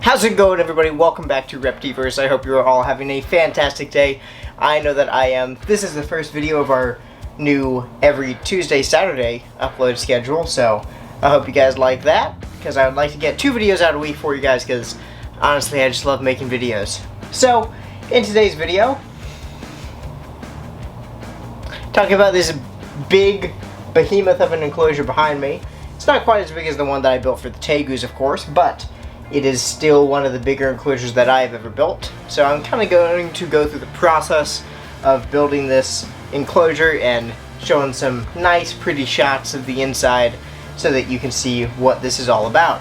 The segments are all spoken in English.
How's it going, everybody? Welcome back to Repti-verse. I hope you're all having a fantastic day. I know that I am. This is the first video of our new every Tuesday, Saturday upload schedule, so I hope you guys like that, because I would like to get 2 videos out a week for you guys, because honestly, I just love making videos. So, in today's video, talking about this big behemoth of an enclosure behind me. It's not quite as big as the one that I built for the tegus, of course, but it is still one of the bigger enclosures that I have ever built. So I'm kind of going to go through the process of building this enclosure and showing some nice, pretty shots of the inside so that you can see what this is all about.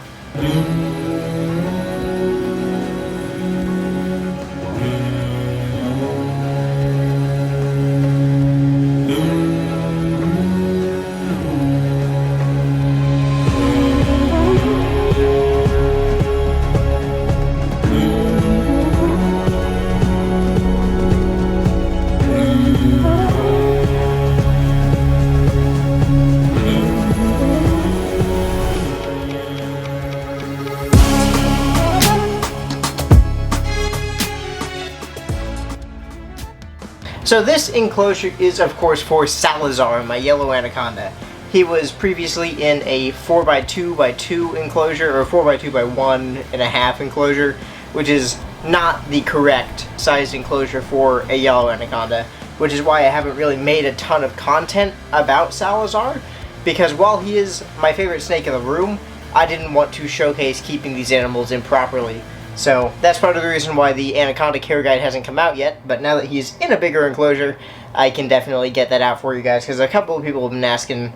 So this enclosure is, of course, for Salazar, my Yellow Anaconda. He was previously in a 4x2x2 enclosure, or 4x2x1.5 enclosure, which is not the correct sized enclosure for a Yellow Anaconda, which is why I haven't really made a ton of content about Salazar, because while he is my favorite snake in the room, I didn't want to showcase keeping these animals improperly. So that's part of the reason why the Anaconda care guide hasn't come out yet, but now that he's in a bigger enclosure, I can definitely get that out for you guys, because a couple of people have been asking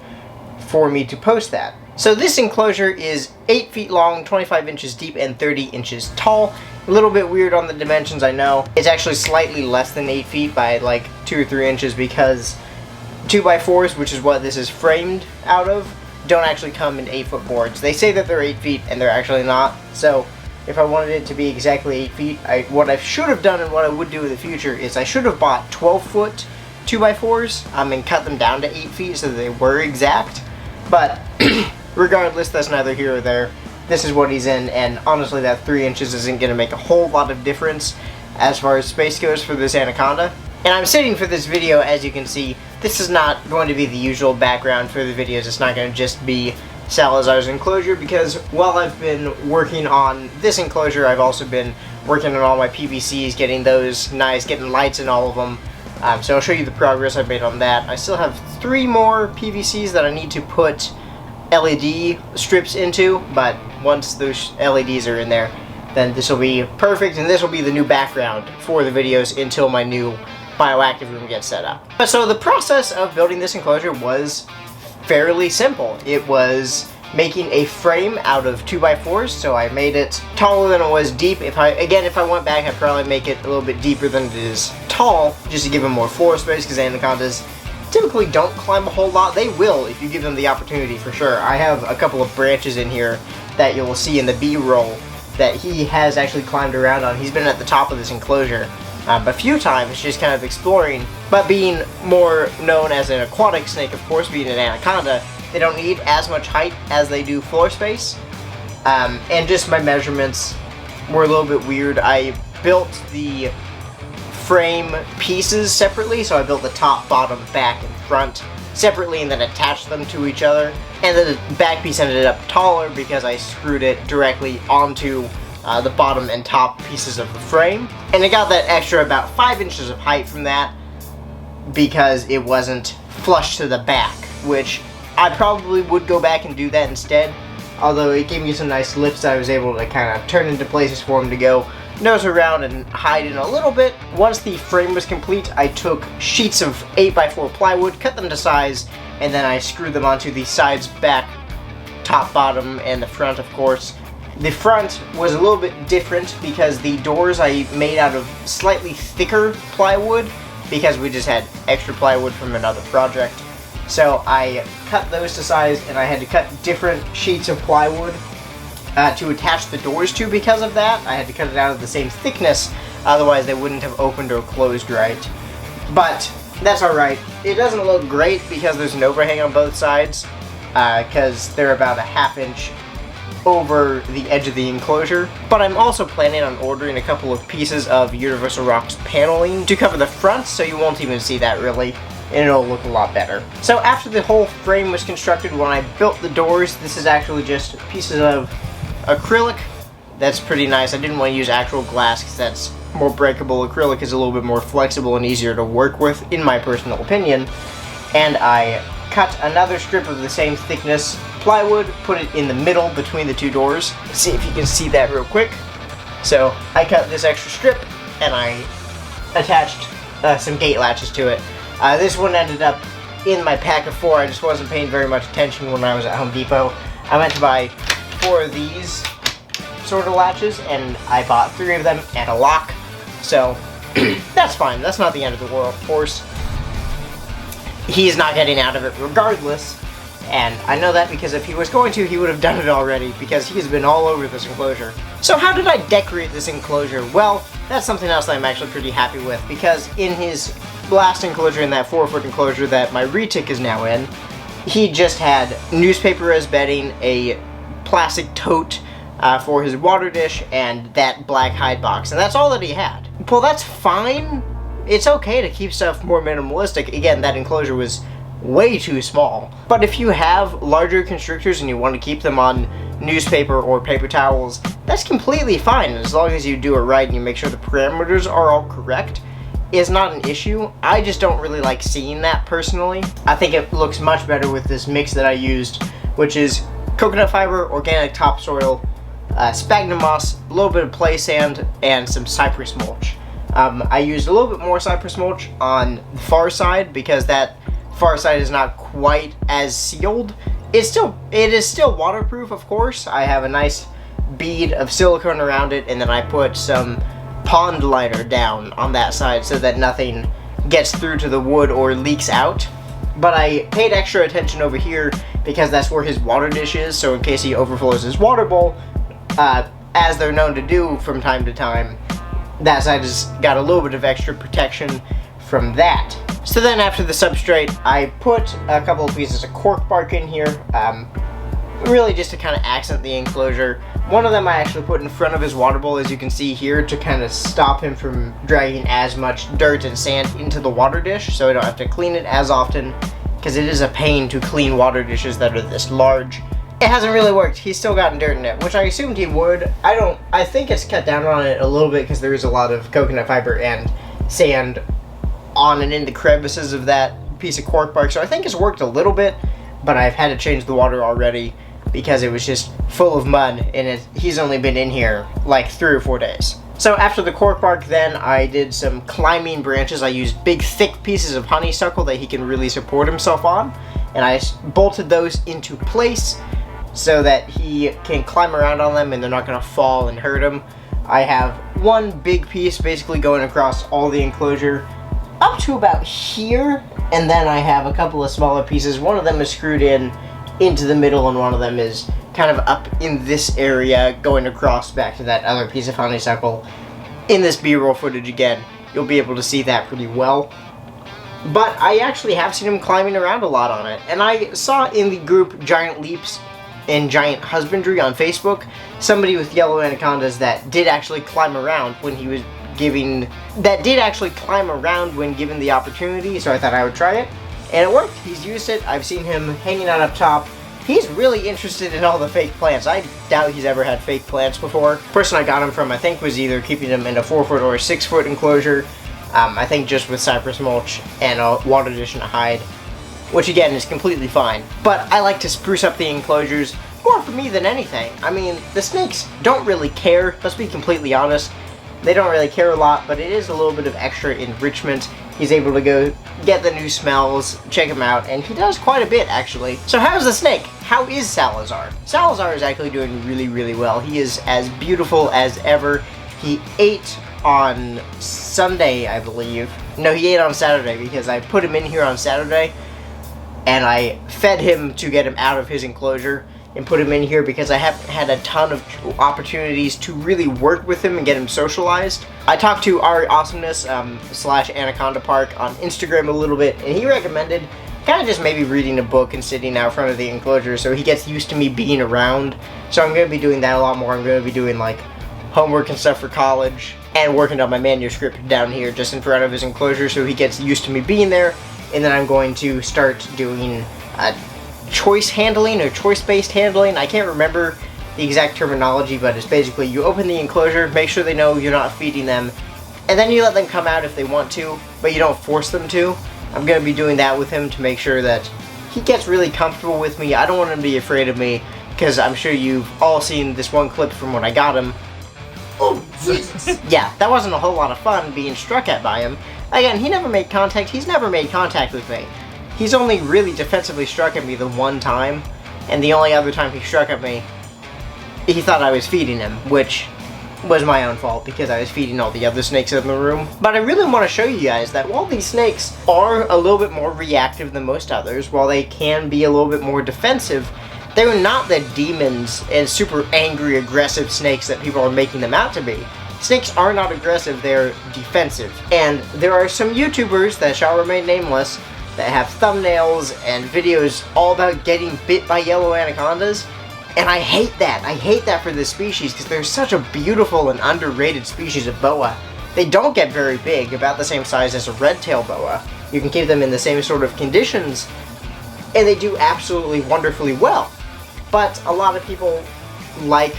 for me to post that. So this enclosure is 8 feet long, 25 inches deep, and 30 inches tall. A little bit weird on the dimensions, I know. It's actually slightly less than 8 feet by like 2 or 3 inches, because 2x4s, which is what this is framed out of, don't actually come in 8-foot boards. They say that they're 8 feet, and they're actually not. So if I wanted it to be exactly 8 feet, what I should have done and what I would do in the future is I should have bought 12-foot 2x4s and cut them down to 8 feet so that they were exact. But regardless, that's neither here or there. This is what he's in, and honestly that 3 inches isn't going to make a whole lot of difference as far as space goes for this Anaconda. And I'm sitting for this video, as you can see. This is not going to be the usual background for the videos. It's not going to just be Salazar's enclosure, because while I've been working on this enclosure, I've also been working on all my PVCs, getting those nice, getting lights in all of them. So I'll show you the progress I've made on that. I still have 3 more PVCs that I need to put LED strips into, but once those LEDs are in there, then this will be perfect, and this will be the new background for the videos until my new bioactive room gets set up. So the process of building this enclosure was fairly simple. It was making a frame out of 2x4s, so I made it taller than it was deep. If I went back, I'd probably make it a little bit deeper than it is tall, just to give them more floor space, because anacondas typically don't climb a whole lot. They will if you give them the opportunity, for sure. I have a couple of branches in here that you'll see in the B-roll that he has actually climbed around on. He's been at the top of this enclosure a few times, just kind of exploring, but being more known as an aquatic snake, of course, being an anaconda, they don't need as much height as they do floor space. And just my measurements were a little bit weird. I built the frame pieces separately, so I built the top, bottom, back, and front separately and then attached them to each other. And then the back piece ended up taller because I screwed it directly onto the bottom and top pieces of the frame. And I got that extra about 5 inches of height from that because it wasn't flush to the back, which I probably would go back and do that instead, although it gave me some nice lifts I was able to kind of turn into places for him to go nose around and hide in a little bit. Once the frame was complete, I took sheets of 8x4 plywood, cut them to size, and then I screwed them onto the sides, back, top, bottom, and the front, of course. The front was a little bit different because the doors I made out of slightly thicker plywood, because we just had extra plywood from another project. So I cut those to size, and I had to cut different sheets of plywood to attach the doors to. Because of that, I had to cut it out of the same thickness, otherwise they wouldn't have opened or closed right. But that's alright. It doesn't look great because there's an overhang on both sides, because they're about a 1/2 inch over the edge of the enclosure, but I'm also planning on ordering a couple of pieces of Universal Rocks paneling to cover the front, so you won't even see that really, and it'll look a lot better. So after the whole frame was constructed, when I built the doors, this is actually just pieces of acrylic. That's pretty nice. I didn't want to use actual glass because that's more breakable. Acrylic is a little bit more flexible and easier to work with, in my personal opinion. And I cut another strip of the same thickness plywood, put it in the middle between the two doors. Let's see if you can see that real quick. So I cut this extra strip and I attached some gate latches to it. This one ended up in my pack of 4. I just wasn't paying very much attention when I was at Home Depot. I went to buy 4 of these sort of latches, and I bought 3 of them and a lock. So that's fine. That's not the end of the world, of course. He's not getting out of it regardless, and I know that because if he was going to, he would have done it already, because he's been all over this enclosure. So how did I decorate this enclosure? Well, that's something else that I'm actually pretty happy with, because in his last enclosure, in that 4-foot enclosure that my retic is now in, he just had newspaper as bedding, a plastic tote for his water dish, and that black hide box, and that's all that he had. Well, that's fine. It's okay to keep stuff more minimalistic. Again, that enclosure was way too small. But if you have larger constrictors and you want to keep them on newspaper or paper towels, that's completely fine, as long as you do it right and you make sure the parameters are all correct. Is not an issue. I just don't really like seeing that personally. I think it looks much better with this mix that I used, which is coconut fiber, organic topsoil, sphagnum moss, a little bit of play sand, and some cypress mulch. I used a little bit more cypress mulch on the far side because that far side is not quite as sealed. It is still waterproof, of course. I have a nice bead of silicone around it, and then I put some pond liner down on that side so that nothing gets through to the wood or leaks out. But I paid extra attention over here because that's where his water dish is, so in case he overflows his water bowl, as they're known to do from time to time, that side has got a little bit of extra protection from that. So then after the substrate, I put a couple of pieces of cork bark in here, really just to kind of accent the enclosure. One of them I actually put in front of his water bowl, as you can see here, to kind of stop him from dragging as much dirt and sand into the water dish, so I don't have to clean it as often, because it is a pain to clean water dishes that are this large. It hasn't really worked. He's still gotten dirt in it, which I assumed he would. I think it's cut down on it a little bit because there is a lot of coconut fiber and sand on and in the crevices of that piece of cork bark, so I think it's worked a little bit, but I've had to change the water already because it was just full of mud, and he's only been in here like 3 or 4 days. So after the cork bark, then I did some climbing branches. I used big thick pieces of honeysuckle that he can really support himself on, and I bolted those into place so that he can climb around on them and they're not going to fall and hurt him. I have one big piece basically going across all the enclosure up to about here, and then I have a couple of smaller pieces. One of them is screwed into the middle, and one of them is kind of up in this area going across back to that other piece of honeysuckle. In this B-roll footage again, you'll be able to see that pretty well. But I actually have seen him climbing around a lot on it, and I saw in the group Giant Leaps in Giant Husbandry on Facebook somebody with yellow anacondas that did actually climb around when he was given the opportunity, so I thought I would try it, and it worked. He's used it. I've seen him hanging out up top. He's really interested in all the fake plants. I doubt he's ever had fake plants before. The person I got him from, I think, was either keeping him in a 4-foot or a 6-foot enclosure. I think just with cypress mulch and a water dish and a hide, which again is completely fine. But I like to spruce up the enclosures more for me than anything. I mean, the snakes don't really care, let's be completely honest. They don't really care a lot, but it is a little bit of extra enrichment. He's able to go get the new smells, check him out, and he does quite a bit actually. So how's the snake? How is Salazar? Salazar is actually doing really, really well. He is as beautiful as ever. He ate on Sunday, I believe. No, he ate on Saturday because I put him in here on Saturday and I fed him to get him out of his enclosure and put him in here because I haven't had a ton of opportunities to really work with him and get him socialized. I talked to Ari Awesomeness / Anaconda Park on Instagram a little bit, and he recommended kind of just maybe reading a book and sitting out front of the enclosure so he gets used to me being around. So I'm going to be doing that a lot more. I'm going to be doing like homework and stuff for college and working on my manuscript down here just in front of his enclosure so he gets used to me being there. And then I'm going to start doing choice handling or choice-based handling. I can't remember the exact terminology, but it's basically you open the enclosure, make sure they know you're not feeding them, and then you let them come out if they want to, but you don't force them to. I'm going to be doing that with him to make sure that he gets really comfortable with me. I don't want him to be afraid of me, because I'm sure you've all seen this one clip from when I got him. Oh, Jesus! Yeah, that wasn't a whole lot of fun being struck at by him. Again, he never made contact. He's never made contact with me. He's only really defensively struck at me the one time, and the only other time he struck at me, he thought I was feeding him, which was my own fault because I was feeding all the other snakes in the room. But I really want to show you guys that while these snakes are a little bit more reactive than most others, while they can be a little bit more defensive, they're not the demons and super angry, aggressive snakes that people are making them out to be. Snakes are not aggressive, they're defensive. And there are some YouTubers that shall remain nameless that have thumbnails and videos all about getting bit by yellow anacondas. And I hate that. I hate that for this species because they're such a beautiful and underrated species of boa. They don't get very big, about the same size as a red-tailed boa. You can keep them in the same sort of conditions, and they do absolutely wonderfully well. But a lot of people like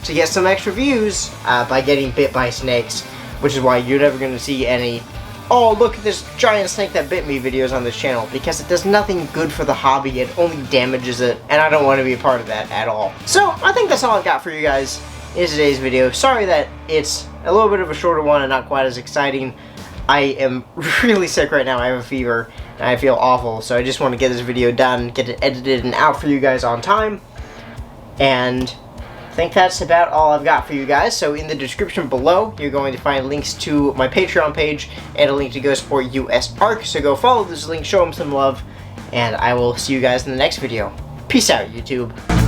to get some extra views by getting bit by snakes, which is why you're never going to see any "oh, look at this giant snake that bit me" videos on this channel, because it does nothing good for the hobby. It only damages it, and I don't want to be a part of that at all. So I think that's all I've got for you guys in today's video. Sorry that it's a little bit of a shorter one and not quite as exciting. I am really sick right now. I have a fever and I feel awful, so I just want to get this video done, get it edited and out for you guys on time. And I think that's about all I've got for you guys. So in the description below, you're going to find links to my Patreon page and a link to go support US Ark. So go follow those links, show them some love, and I will see you guys in the next video. Peace out, YouTube.